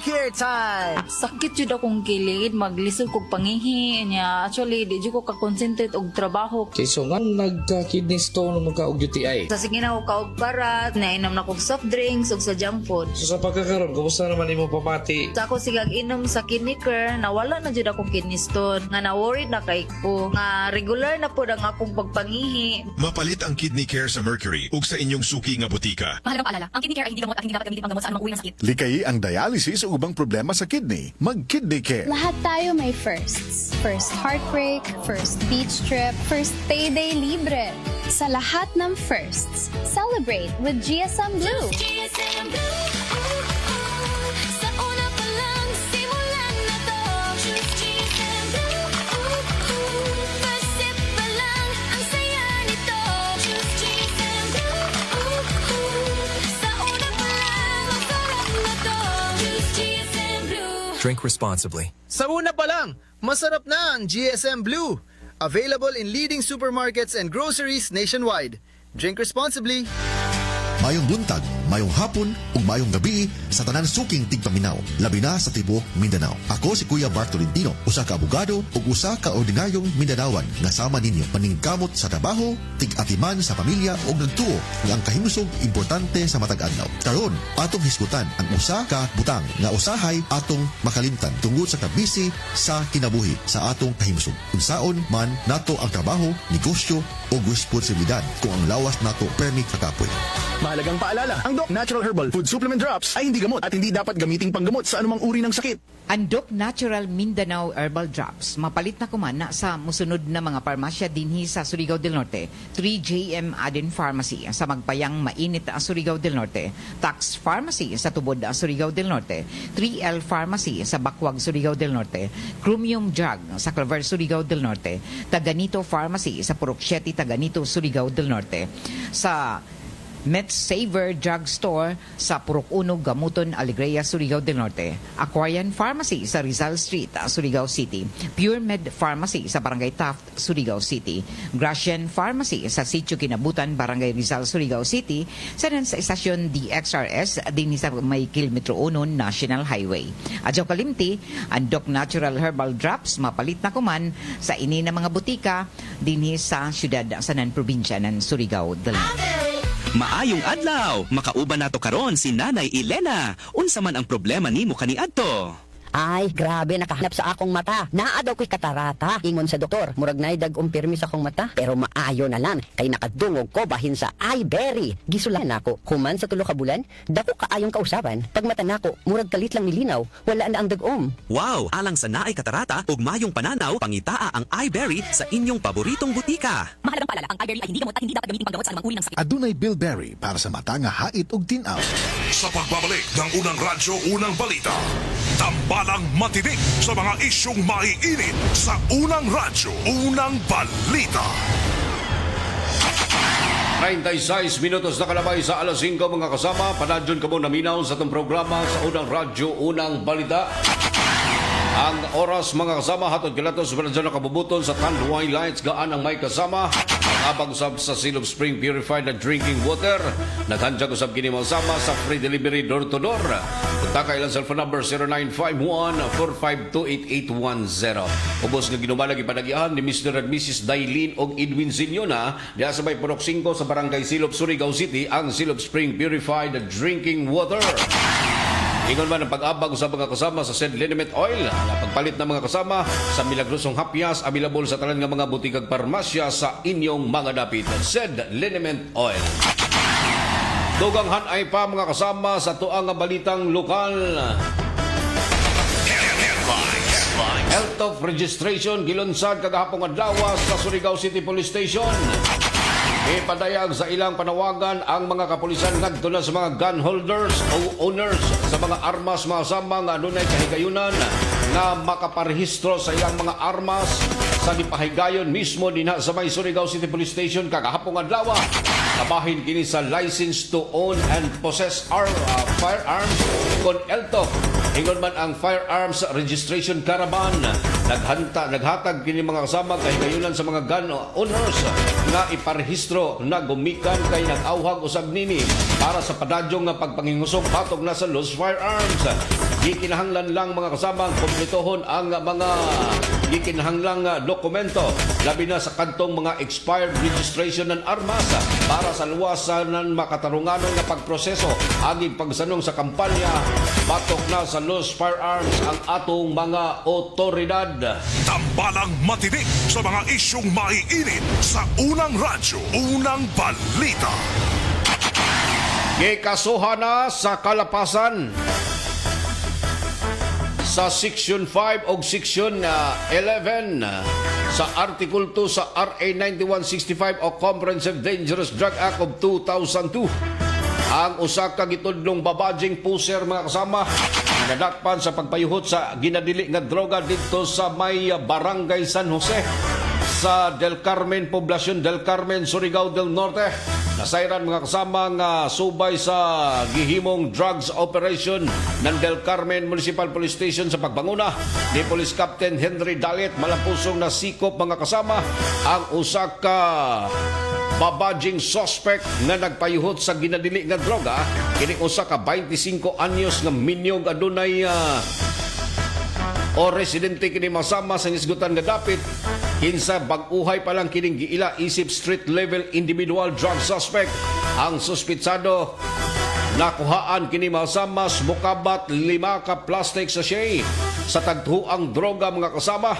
Care time! Sakit jud akong kilid, maglisod kog pangihi niya. Actually, di jud ko ka-concentrate og trabaho. Okay, so nga nagka-kidney stone o magka-og UTI? Sa sige na ko kaog barat, nainom na kog soft drinks ug sa junk food. So sa pagkakaroon, kumusta naman imo pamati? Sa ako sigag inom sa kidney care, nawala na jud akong kidney stone. Nga na-worried na kay ko. Nga regular na pod ang akong pagpangihi. Mapalit ang Kidney Care sa Mercury ug sa inyong suki nga butika. Mahalagang paalala, ang kidney care ay hindi gamot at hindi dapat gamitin panggamot sa anumang uri ng sakit. Likayi ang dialysis o ubang problema sa kidney. Mag-Kidney Care. Lahat tayo may firsts. First heartbreak, first beach trip, first payday libre. Sa lahat ng firsts, celebrate with GSM Blue. GSM Blue. Sa una pa lang, simulan na to. Choose GSM Blue. First sip pa lang, ang saya nito. Choose GSM Blue. Sa una pa lang, ang sarap na to. Choose GSM Blue. Drink responsibly. Sa una pa lang, masarap na ang GSM Blue. Available in leading supermarkets and groceries nationwide. Drink responsibly. Mayong buntag, mayong hapon, ug mayong gabi sa tanan suking tigpaminaw, labi na sa tibuok Mindanao. Ako si Kuya Bart Tolentino, usa ka abogado ug usa ka ordinaryong Mindanawan nga sama ninyo paningkamot sa trabaho, tig-atiman sa pamilya ug nagtuo nga ang kahimsog importante sa matag adlaw. Karon, atong hisgutan ang usa ka butang nga usahay atong makalimtan tungod sa kabisi sa kinabuhi sa atong kahimsog. Unsaon man nato ang trabaho, negosyo o responsibilidad kung ang lawas nato permi kakapoy. Mahalagang paalala, ang Doc Natural Herbal Food Supplement Drops ay hindi gamot at hindi dapat gamiting panggamot sa anumang uri ng sakit. Ang Doc Natural Mindanao Herbal Drops, mapalit na kumana sa musunod na mga parmasya dinhi sa Surigao del Norte. 3JM Aden Pharmacy sa Magpayang Mainit sa Surigao del Norte. Tax Pharmacy sa Tubod sa Surigao del Norte. 3L Pharmacy sa Bakwag, Surigao del Norte. Chromium Drug sa Clover, Surigao del Norte. Taganito Pharmacy sa Purok 7, Taganito, Surigao del Norte. Sa MedSaver Drug Store sa Purok 1, Gamuton, Alegria, Surigao del Norte. Aquarian Pharmacy sa Rizal Street, Surigao City. Pure Med Pharmacy sa Barangay Taft, Surigao City. Gracian Pharmacy sa Sitio Kinabutan, Barangay Rizal, Surigao City. Sa Estasyon DXRS din sa may Kilometro 1 National Highway. Adyaw kalimti, ang Doc Natural Herbal Drops mapalit na kuman sa ini na mga butika dinhi sa syudad sa probinsya ng Surigao del Norte. Maayong adlaw, makauban nato karon si Nanay Elena. Unsa man ang problema nimo kaniadto? Ay, grabe, nakahanap sa akong mata. Naa daw ko'y katarata. Ingon sa doktor, murag nay dag umpirmi sa akong mata. Pero maayo na lang, kay nakadungog ko bahin sa iBerry. Gisulan ako, human sa 3 ka bulan, dako kaayong kausaban. Pag mata nako, murag kalit lang nilinaw, wala na ang dagom. Wow! Alang sa naay katarata ug mayong pananaw, pangitaa ang iBerry sa inyong paboritong butika. Mahalagang paalala, ang iBerry ay hindi gamot at hindi dapat gamitin panggamot sa anumang uri ng sakit. Adunay Bilberry para sa mata nga hait ug tinaw. Sa pagbabalik ng unang radyo, unang balita, tambalang matinik sa mga isyong maiinit sa unang radyo, unang balita. 36 minutos na kalabay sa alas 5 mga kasama. Panadyon ka mo naminaw sa itong programa sa unang radyo, unang balita. Ang oras mga kasama, hatod kilatos sa na kabubuton sa Tanduay Lights, gaan ang may kasama. Abang usab sa Silog Spring Purified na drinking water. Naghandjag usab kini masama sa free delivery door to door. Punta ka ilang cellphone number 0951-452-8810. Ubos nga ginumalag ipanagihan ni Mr. and Mrs. Dailin og Edwin Zinyona diya sa may Purok 5 sa Barangay Silop, Surigao City ang Silog Spring Purified na drinking water. Ingon man ang pag-abang sa mga kasama sa Said Liniment Oil na pagpalit ng mga kasama sa milagrosong hapyas available sa tanan nga mga butikag parmasya sa inyong mga dapit. Said Liniment Oil. Duganghan ay pa mga kasama sa tuang nga balitang lokal. Health of registration gilunsad kagahapon adlaw sa Surigao City Police Station. Ipadayag sa ilang panawagan ang mga kapulisan ngadto na sa mga gun holders o owners sa mga armas mga sama nga adunay kahigayunan na makaparehistro sa ilang mga armas sa gipahigayon mismo dinha sa may Surigao City Police Station kagahapon adlaw. Kabahin kini sa license to own and possess firearms kon ELTO. Ingon man ang firearms registration caravan naghatag kini mga kasama kahigayunan sa mga gun owners nga iparehistro na gumikan kay nag-awhag usab nini para sa padadyong nga pagpangingusog patog na sa loose firearms. Gikinahanglan lang mga kasama kumpletohon ang mga gikinahanglang dokumento labi na sa kantong mga expired registration ng armas para sa luwasan makatarunganon nga pagproseso aging pagsanong sa kampanya batok na sa loose firearms ang atong mga otoridad. Tambalang matinik sa mga isyong maiinit sa unang radyo, unang balita. Gikasuhan na sa Kalapasan sa Section 5 o Section 11 sa Article 2 sa RA 9165 o Comprehensive Dangerous Drug Act of 2002. Ang usa ka gitudlong babadjing puser mga kasama nadakpan sa pagpayuhot sa ginadili nga droga dito sa may Barangay San Jose sa Del Carmen, Poblacion Del Carmen, Surigao del Norte. Nasayran mga kasama nga subay sa gihimong drugs operation ng Del Carmen Municipal Police Station sa pagbanguna ni Police Captain Henry Dalit. Malampusong na sikop mga kasama ang usa ka babadjing suspect nga nagpayuhot sa ginadili nga droga. Kini usa ka 25 anyos nga minyog adunay o residente kini masama sa nisgutan nga dapit. Kinsa bag-uhay pa lang kining giila isip street level individual drug suspect. Ang suspitsado nakuhaan kini masamas mukabat 5 ka plastic sachet sa tagtuang droga mga kasama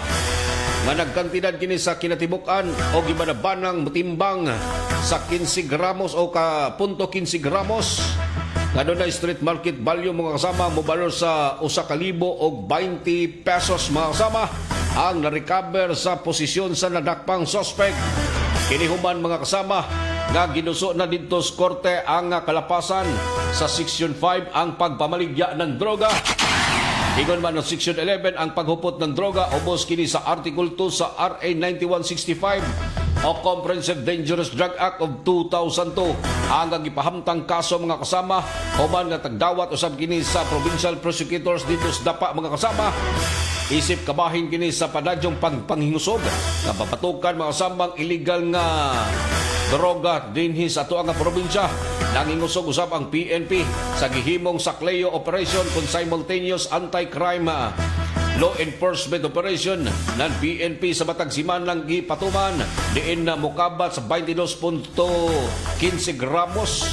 nga nagkantidad kini sa kinatibukan o gibanabanang mutimbang sa 15 gramos o ka punto 15 gramos. Nga na street market value mga kasama mobalor sa 1,020 pesos mga kasama ang na-recover sa posisyon sa nadakpang suspect. Kinihuman mga kasama nga ginuso na dito sa korte ang Kalapasan sa Section 5 ang pagpamaligya ng droga. Ingon man ng Section 11 ang paghupot ng droga ubos kini sa Article 2 sa RA 9165 o Comprehensive Dangerous Drug Act of 2002. Ang gipahamtang kaso mga kasama human nga tagdawat usab kini sa Provincial Prosecutors dito sa Dapa mga kasama. Isip kabahin kini sa padadyong panghinusog nga papatukan mga kasambang illegal nga droga dinhi sa ato nga probinsya. Nangingusog usab ang PNP sa gihimong sakleo operation kung simultaneous anti-crime law enforcement operation ng PNP sa Batag Siman lang gipatuman diin na mukabat sa 22.15 gramos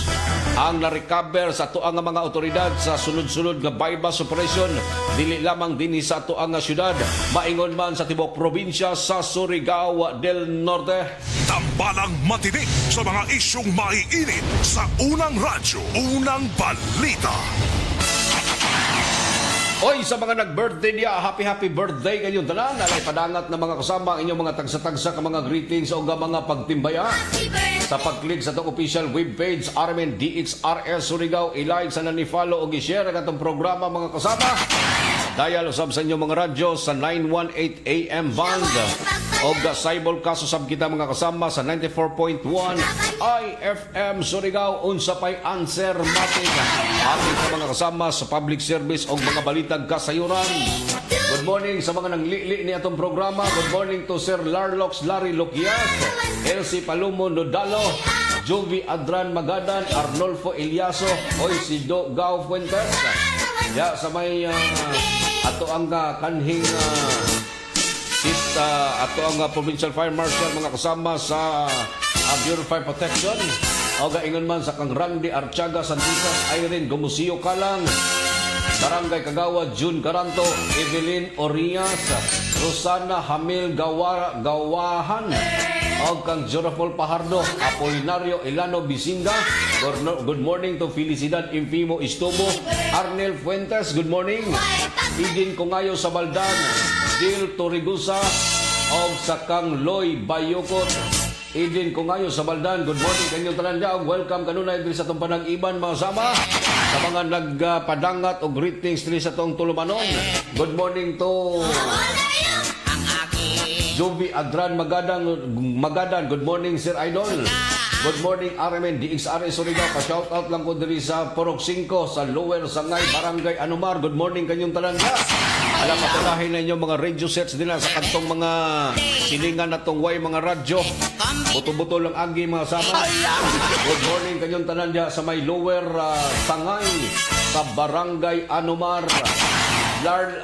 ang na-recover sa tuang nga mga otoridad sa sunod-sunod nga bypass operation dili lamang dinhi sa tuang nga syudad maingon man sa tibok probinsya sa Surigao del Norte. Tambalang matinik sa mga isyong maiinit sa unang radyo, unang balita. Oy, sa mga nag-birthday niya, happy birthday kayong tanan. Alay padangat na mga kasama inyong mga tagsa-tagsa ka mga greetings o mga pagtimbaya. Sa pag-click sa itong official webpage, Armen DXRS Surigao, i-like sa nani-follow o i-share ang itong programa mga kasama. Dial usab sa inyong mga radyo sa 918 AM band o Saibol kaso sab kita mga kasama sa 94.1 IFM Surigao unsa pay answer matik ating sa mga kasama sa public service o mga balitag kasayuran. Good morning sa mga nanglili ni atong programa. Good morning to Sir Larlox Larry Loquias, Elsie Palumo Nodalo, Jovi Adran Magadan, Arnolfo Eliaso, oy si Do Gao Fuentes. Ya sa may ato ang kanhing ato ang Provincial Fire Marshal mga kasama sa Bureau of Fire Protection. O gaingon man sa kang Randy Archaga Santisas, Irene Gumusiyo Kalang, Barangay Kagawad June Caranto, Evelyn Orias, Rosana Hamil Gawahan, o kang Jorafol Pajardo, Apolinario Elano Bisinga. Good morning to Felicidad Infimo Istobo, Arnel Fuentes, good morning. Idin Kungayo sa Baldan, Dil Torigusa, o sa kang Loy Bayokot. Idin Kungayo sa Baldan, good morning kanyong tanan dyan. Welcome kanunay diri sa itong panag-iban mga sama. Sa mga nagpadangat o greetings diri sa itong tulumanon. Good morning to Jovi Adran Magadan. Good morning Sir Idol. Good morning RMN DXRS Surigao. Pa-shoutout lang ko diri sa Porok 5 sa Lower Sangay Barangay Anumar. Good morning kanyong tanan dyan. Alam patulahin na inyo mga radio sets din sa kantong mga silingan na tong way mga radyo. Buto-buto lang agi mga sama. Good morning kanyong tanan dyan sa may Lower Sangay sa Barangay Anumar.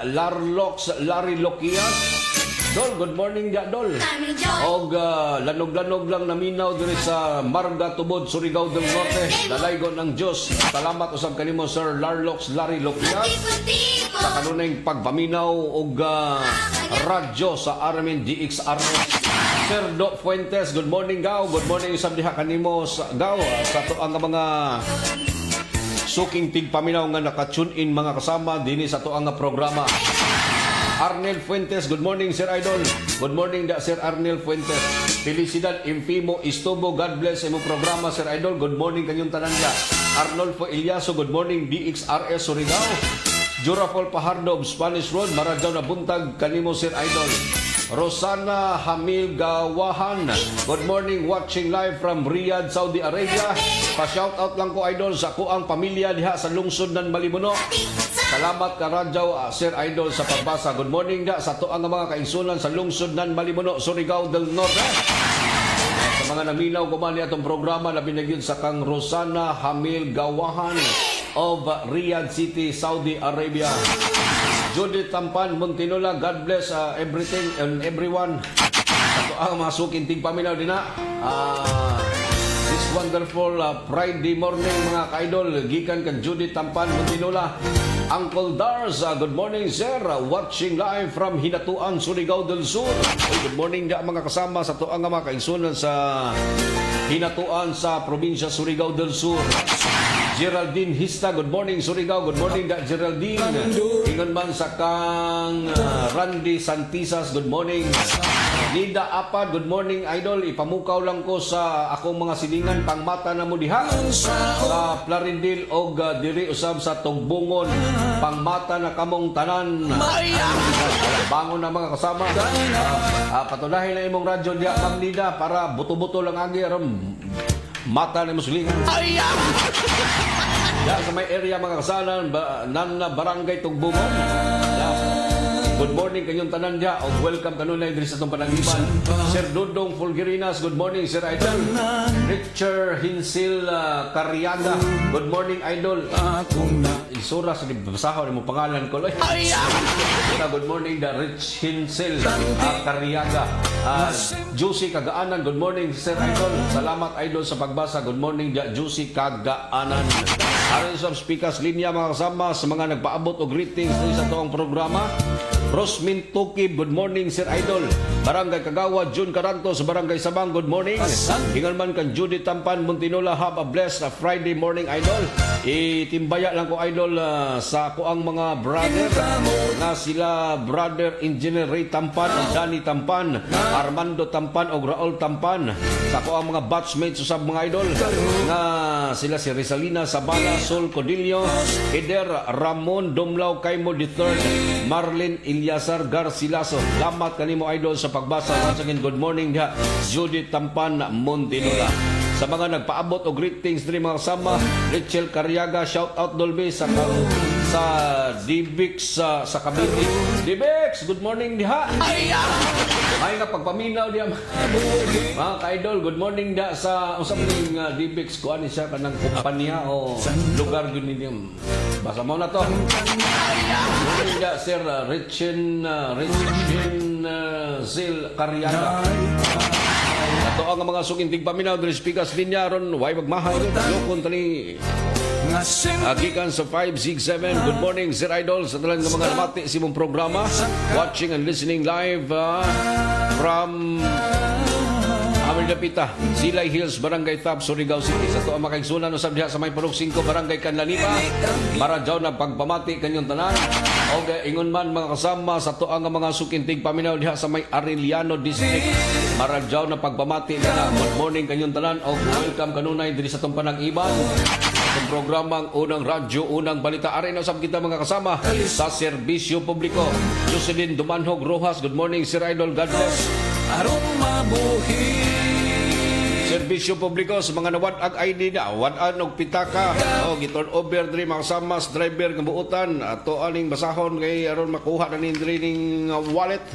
Larlox Larry Loquias. Dol, good morning dyan, Dol. Og lanog-lanog lang naminaw diri sa Marga Tubod, Surigao del Norte. Dalaygon ng Diyos. Salamat usab kanimo Sir Larlox Larry Loquias sa kanunay pagpaminaw og radyo sa Armen DXRS. Sir Do Fuentes, good morning Gaw. Good morning usab diha kanimo sa Gaw sa tuang mga suking tigpaminaw nga naka-tune in mga kasama dinhi sa tuang programa. Arnel Fuentes, good morning Sir Idol. Good morning da Sir Arnel Fuentes. Felicidad Infimo Istobo, God bless imong programa Sir Idol. Good morning kanyong tanan dia. Arnolfo Eliaso, good morning DXRS Surigao. Jorafol Pajardo of Spanish Road, Maradyaw na buntag kanimo Sir Idol. Rosana Hamil Gawahan, good morning, watching live from Riyadh, Saudi Arabia. Pa-shoutout lang ko Idol sa kuang pamilya diha sa lungsod ng Malimuno. Salamat ka Radyaw, Sir Idol sa pagbasa. Good morning da sa tuang mga kaigsunan sa lungsod ng Malimuno, Surigao del Norte. Sa mga naminaw kumani atong programa, labi na yun sa kang Rosana Hamil Gawahan of Riyadh City, Saudi Arabia. Judith Tampan Montinola, God bless everything and everyone. Ito ang mga suking tigpaminaw din na. This wonderful Friday morning mga ka-idol. Gikan kan Judith Tampan Montinola. Uncle Dars, good morning sir. Watching live from Hinatuan, Surigao del Sur. Good morning da mga kasama sa tuang mga kaigsunan sa Hinatuan sa probinsya Surigao del Sur. Geraldine Hista, good morning Surigao. Good morning da Geraldine. Ingon man sa kang Randy Santisas, good morning. Nida Apad, good morning idol. Ipamukaw lang ko sa akong mga silingan pangmata na mo diha sa Plaridel og diri usab sa Tugbungon. Pangmata na kamong tanan. Bangon na mga kasama. Patulahin na imong radyo diha Ma'am Nida para buto-buto lang agi aron mata ni muslingan. Ya sa may area mga kasalan nan na barangay Tugbungon. Good morning kanyong tanan diha og welcome kanunay diri sa atong panangiban. Sir Dudong Fulgerinas, good morning Sir Idol. Richard Hinsil Cariaga, good morning Idol. Isura sa basahon mo pangalan ko. Good morning da Rich Hinsil Cariaga. Juicy Kagaanan, good morning Sir Idol. Salamat Idol sa pagbasa. Good morning da Juicy Kagaanan. Aron sa speakers linya mga kasama sa mga nagpaabot og greetings sa tuong programa. Rosmin Tukib, good morning Sir Idol. Barangay Kagawa, June Caranto sa Barangay Sabang, good morning. Hingan man kan Judy Tampan, Montinola, have a blessed Friday morning Idol. Itimbaya lang ko Idol sa ko ang mga brother na sila brother Engineer Ray Tampan, Danny Tampan, Armando Tampan o Raul Tampan. Sa ko ang mga batchmates sa mga Idol na sila si Rizalina Sabala, Sol Codillo, Eder Ramon Dumlao Kaimo III, Marlene Ilyasar Garcilaso. Salamat kanimo Idol sa pagbasa. Once again, good morning diha Judith Tampan Montinola. Sa mga nagpaabot o greetings diri mga kasama, Rachel Cariaga, shout out Dolby sa Dibix sa Cavite. Dibix, good morning diha. Ay nga pagpaminaw diha mga ka-idol, good morning diha sa usab ning Dibix ko ani siya kanang kumpanya o lugar gyud ninyo. Basa mo na to. Good morning diha Sir Richin Zil Cariaga. Ato ang mga sukintig paminaw diri speakers linya ron way magmahal lokon tani gikan sa 567. Good morning Sir Idol sa talang mga namati sa imong programa, watching and listening live from Amirapita, Silay Hills, Barangay Tab, Surigao City. Sa to ang makaigsunan usab diha sa may Purok 5, Barangay Canlanipa. Maradyaw na pagpamati kanyong tanan. O ingon man mga kasama sa to ang mga sukintig paminaw diha sa may Arellano District. Maradyaw na pagpamati na good morning kanyong tanan o welcome kanunay diri sa tong panag-iban. Itong programang Unang Radyo, Unang Balita. Aray na usab kita mga kasama sa serbisyo publiko. Jocelyn Dumanhog Rojas, good morning Sir Idol, God bless. Arong mabuhi. Serbisyo publiko sa mga nawad-ag ID na wad-an og pitaka o giturn over diri mga kasama sa driver nga buutan ato aning basahon kay aron makuha na ni diri ning wallet.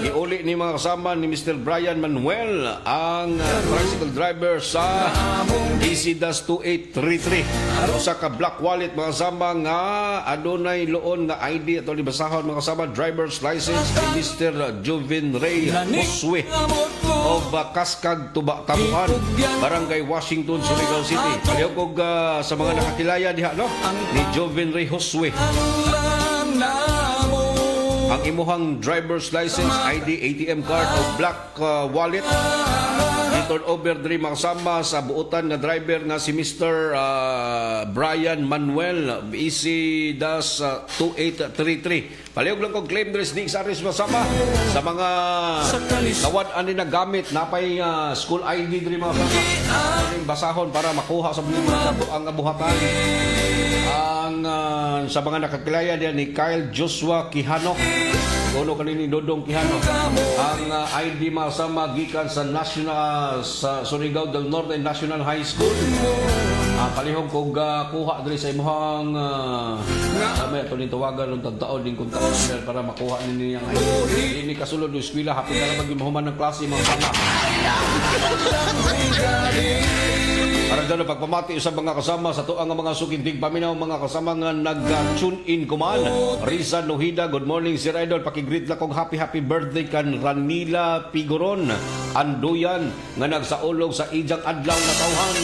Giuli ni mga kasama ni Mr. Brian Manuel ang tricycle driver sa ECDAS 2833. Usa ka black wallet mga kasama nga adunay loon nga ID ato ni basahon mga kasama driver's license ni Mr. Joven Ray Josue of Kaskag Tuba Tamuan, Barangay Washington, Surigao City. Paliog sa mga nakakilaya diha no ni Joven Ray Josue. Ang imuhang driver's license, ID, ATM card o black wallet turn over diri makasama sa buutan nga driver nga si Mr. Brian Manuel ECDAS 2833. Paliog lang kong claim diri sa aris masama sa mga kawad ani na gamit napay school ID diri mga kasama basahon para makuha sa ang abuhatan. Ang sa mga nakakilaya diyan ni Kyle Joshua Quijano, uno kanini Dodong Quijano. Ang ID masama gikan sa National sa Surigao del Norte National High School. Palihog kog kuha diri sa imong may ato ni tawagan ng tagtaon din kung taon para makuha ninyo yang ID. Ini kasulod ng eskwela hapit na lang maghimahuman ng klase mga sama. Para dyan pagpamati sa mga kasama sa tuang mga sukindig paminaw mga kasama nga nag-tune in kuman. Risa Nohida, good morning Sir Idol. Pakigreet na kong happy birthday kan Ranila Pigoron Anduyan nga nagsaulog sa ijang adlaw na tawhan.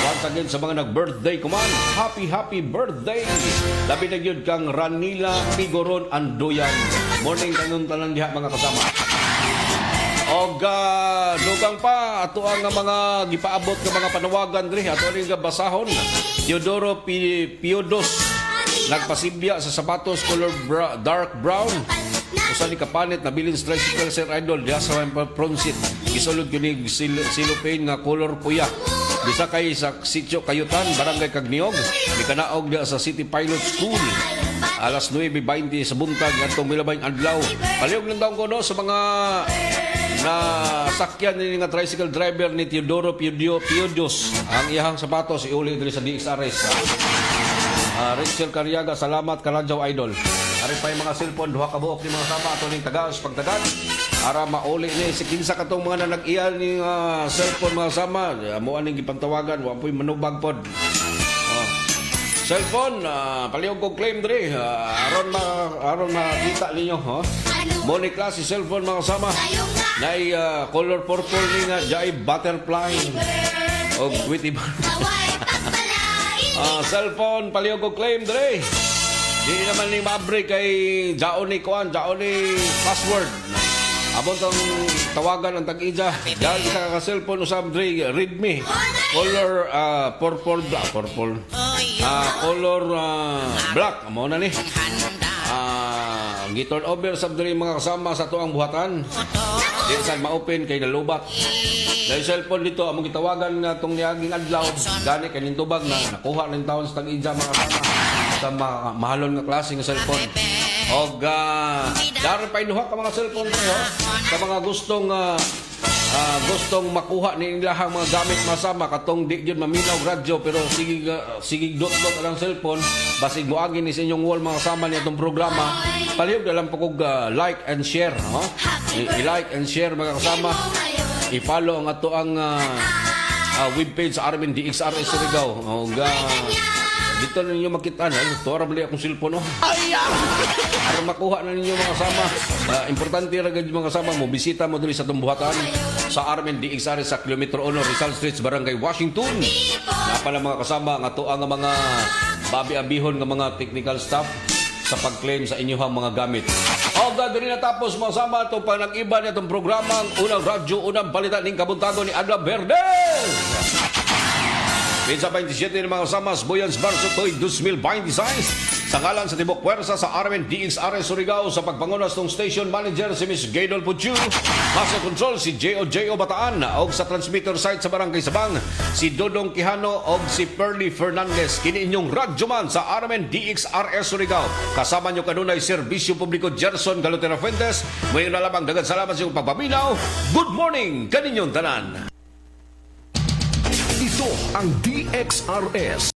Once again sa mga nag-birthday kuman, happy birthday. Labi na yun kang Ranila Pigoron Anduyan. Morning kanong tanan diha mga kasama. Og dugang pa ato ang mga gipaabot nga mga panawagan diri ato ning basahon. Teodoro Piodos nagpasibya sa sapatos color dark brown. Usa ni kapanit na bilin tricycle Sir Idol diha sa Pronsit. Gisulod kini silupin nga color puya. Bisa kay sa Sitio Kayutan, Barangay Kagniog, mikanaog diha sa City Pilot School. Alas 9:20 sa buntag atong milabayng adlaw. Paliog lang daw ko no sa mga na sakyan ni nga tricycle driver ni Teodoro Piodos. Ang iyang sapatos iuli diri sa DXRS. Rachel Cariaga, salamat Karadyaw Idol. Ari pa yung mga cellphone, duha ka buok ni mga sama ato ning tagas pagtagad. Ara mauli ni si kinsa katong mga nanag-iyan ning cellphone mga sama. Amo aning gipantawagan, wa po'y manubag pod. Cellphone, palihog ko claim diri. Aron makita ninyo, ha? Mo ni klase cellphone mga sama. Nay color purple ni nga jay butterfly. Og witty. Cellphone, palihog ko claim diri. Di naman ni mabreak kay jaon ni password. Abot ang tawagan ang tag-ija. Dahil isa ka cellphone usab diri readme. Color purple. Color black amo na ni. Giturn over sab diri mga kasama sa tuang buhatan. Di sa ma-open kay nalubat. Dahil cellphone dito among gitawagan nga tong niaging adlaw gani kay nintubag na nakuha ng taon sa tag-ija mga kasama sa mahalon nga klase nga cellphone. Og daron pa inuha ka mga cellphone kayo sa mga gustong makuha ni ilahang mga gamit masama katong di gyud maminaw radyo pero sige dot-dot ang cellphone basig moagi ni sa inyong wall mga kasama ni atong programa palihog na lang po kog like and share i-like and share mga kasama i-follow ang ato ang webpage sa Armin DXRS Surigao og dito na ninyo makita na tora bali akong cellphone para makuha na ninyo mga kasama importante ra gid mga kasama mo bisita mo diri sa atong buhatan sa Armin DXR sa kilometro 1 Rizal Street Barangay Washington na pala mga kasama nga tuang nga mga babi-abihon nga mga technical staff sa pag-claim sa inyong mga gamit. O diri natapos mga kasama itong panag-iba na itong programa ang unang radyo, unang balitan ng kabuntago ni Adla Verdes. Pinsa 27 ng mga kasamas, Boyans Barso Toy 2026. Sa ngalan sa Tibok Puwersa sa Armin DXRS Surigao sa pagpangunas ng station manager si Miss Gaydol Puchu, Master Control si J.O. Bataan o sa transmitter site sa Barangay Sabang si Dodong Quijano o si Perly Fernandez. Kini inyong radyoman sa Armin DXRS Surigao. Kasama nyo kanunay Serbisyo Publiko Gerson Galutera Fuentes. Ngayon na lamang dagat salamat sa iyong pagpaminaw. Good morning kaninyong tanan. Ito ang DXRS